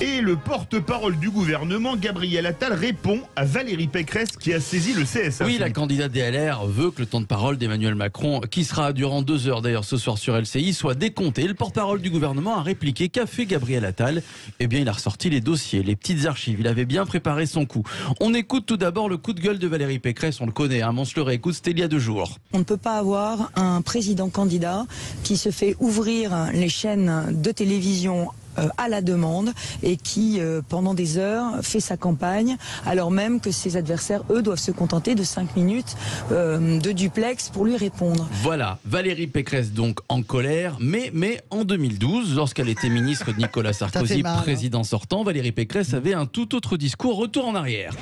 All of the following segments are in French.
Et le porte-parole du gouvernement, Gabriel Attal, répond à Valérie Pécresse qui a saisi le CSA. Oui, la candidate des LR veut que le temps de parole d'Emmanuel Macron, qui sera durant 2 heures d'ailleurs ce soir sur LCI, soit décompté. Le porte-parole du gouvernement a répliqué qu'a fait Gabriel Attal. Eh bien, il a ressorti les dossiers, les petites archives. Il avait bien préparé son coup. On écoute tout d'abord le coup de gueule de Valérie Pécresse. On le connaît, hein, on se le réécoute, c'était il y a 2 jours. On ne peut pas avoir un président candidat qui se fait ouvrir les chaînes de télévision à la demande et qui, pendant des heures, fait sa campagne, alors même que ses adversaires, eux, doivent se contenter de 5 minutes de duplex pour lui répondre. Voilà, Valérie Pécresse donc en colère, mais en 2012, lorsqu'elle était ministre de Nicolas Sarkozy, président sortant, Valérie Pécresse avait un tout autre discours, retour en arrière.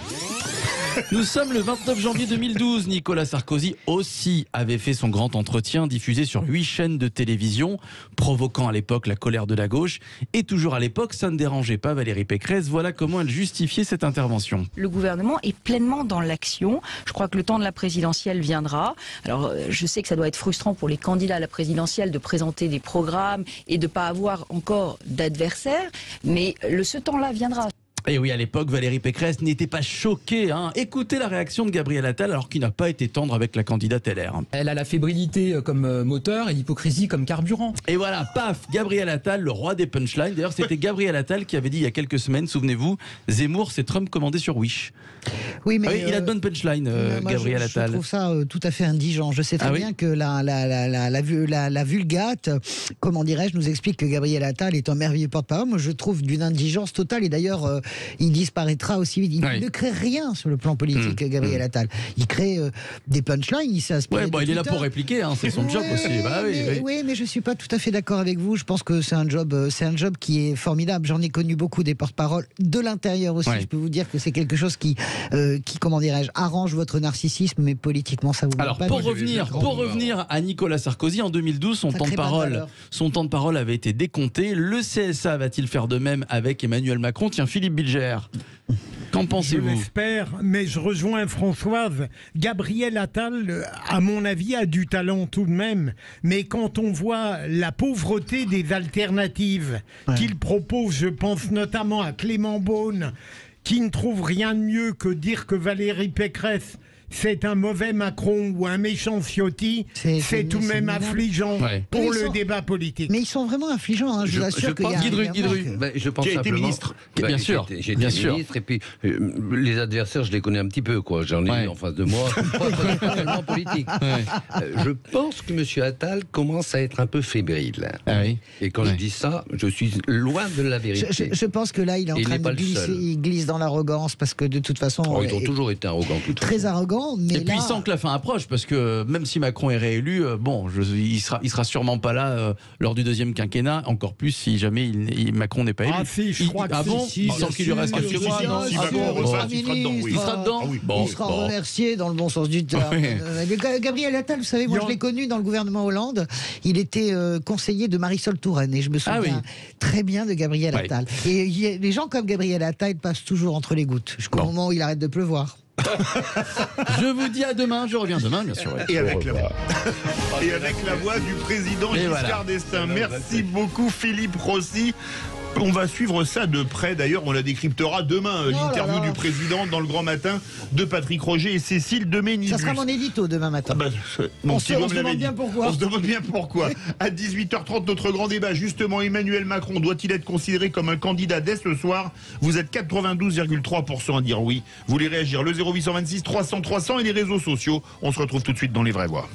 Nous sommes le 29 janvier 2012. Nicolas Sarkozy aussi avait fait son grand entretien diffusé sur 8 chaînes de télévision, provoquant à l'époque la colère de la gauche. Et toujours à l'époque, ça ne dérangeait pas Valérie Pécresse. Voilà comment elle justifiait cette intervention. Le gouvernement est pleinement dans l'action. Je crois que le temps de la présidentielle viendra. Alors, je sais que ça doit être frustrant pour les candidats à la présidentielle de présenter des programmes et de ne pas avoir encore d'adversaires. Mais ce temps-là viendra. Et oui, à l'époque, Valérie Pécresse n'était pas choquée. Hein. Écoutez la réaction de Gabriel Attal, alors qu'il n'a pas été tendre avec la candidate LR. Elle a la fébrilité comme moteur et l'hypocrisie comme carburant. Et voilà, paf, Gabriel Attal, le roi des punchlines. D'ailleurs, c'était Gabriel Attal qui avait dit il y a quelques semaines, souvenez-vous, Zemmour, c'est Trump commandé sur Wish. Oui, mais il a de bonnes punchlines, Gabriel Attal. Je trouve ça tout à fait indigent. Je sais très bien que la Vulgate, comment dirais-je, nous explique que Gabriel Attal est un merveilleux porte-parole. Moi, je trouve d'une indigence totale. Et d'ailleurs, il disparaîtra aussi vite. Il ne crée rien sur le plan politique, Gabriel Attal. Il crée des punchlines, il s'est inspiré il est là pour répliquer, hein, c'est son job aussi. Oui, mais je ne suis pas tout à fait d'accord avec vous. Je pense que c'est un job qui est formidable. J'en ai connu beaucoup des porte-paroles de l'intérieur aussi. Je peux vous dire que c'est quelque chose qui comment dirais-je, arrange votre narcissisme, mais politiquement ça vous va pas. Pour revenir à Nicolas Sarkozy, en 2012, son temps de parole avait été décompté. Le CSA va-t-il faire de même avec Emmanuel Macron? Tiens, Philippe Bilger, qu'en pensez-vous? Je l'espère, mais je rejoins Françoise. Gabriel Attal, à mon avis, a du talent tout de même. Mais quand on voit la pauvreté des alternatives qu'il propose, je pense notamment à Clément Beaune, qui ne trouve rien de mieux que dire que Valérie Pécresse c'est un mauvais Macron ou un méchant Ciotti, c'est tout de même affligeant pour le débat politique. Mais ils sont vraiment affligeants, hein, je vous assure qu'il y a... Je pense qui a été simplement... ministre. Bien sûr. J'ai été ministre, et puis les adversaires, je les connais un petit peu, quoi. J'en ai en face de moi, pas tellement politique. Je pense que M. Attal commence à être un peu fébrile. Et quand je dis ça, je suis loin de la vérité. Je pense que là, il est en train de glisser, il glisse dans l'arrogance, parce que de toute façon... Ils ont toujours été arrogants. Très arrogants. Mais puis il sent que la fin approche, parce que même si Macron est réélu, il sera sûrement pas là lors du 2e quinquennat, encore plus si jamais Macron n'est pas élu. Je crois que il sent qu'il lui reste quelques mois. Si Macron repasse, il sera dedans. Il sera remercié dans le bon sens du terme. Gabriel Attal, vous savez, moi je l'ai connu dans le gouvernement Hollande. Il était conseiller de Marisol Touraine, et je me souviens très bien de Gabriel Attal. Et les gens comme Gabriel Attal passent toujours entre les gouttes, jusqu'au moment où il arrête de pleuvoir. Je vous dis à demain, je reviens demain bien sûr. Et avec la voix du président Giscard d'Estaing. Merci beaucoup Philippe Rossi. On va suivre ça de près. D'ailleurs, on la décryptera demain, l'interview du président dans le Grand Matin de Patrick Roger et Cécile Deménibus. Ça sera mon édito demain matin. On se demande bien pourquoi. À 18h30, notre grand débat. Justement, Emmanuel Macron doit-il être considéré comme un candidat dès ce soir? Vous êtes 92,3% à dire oui. Vous voulez réagir? Le 0826 300 300 et les réseaux sociaux. On se retrouve tout de suite dans Les Vraies Voix.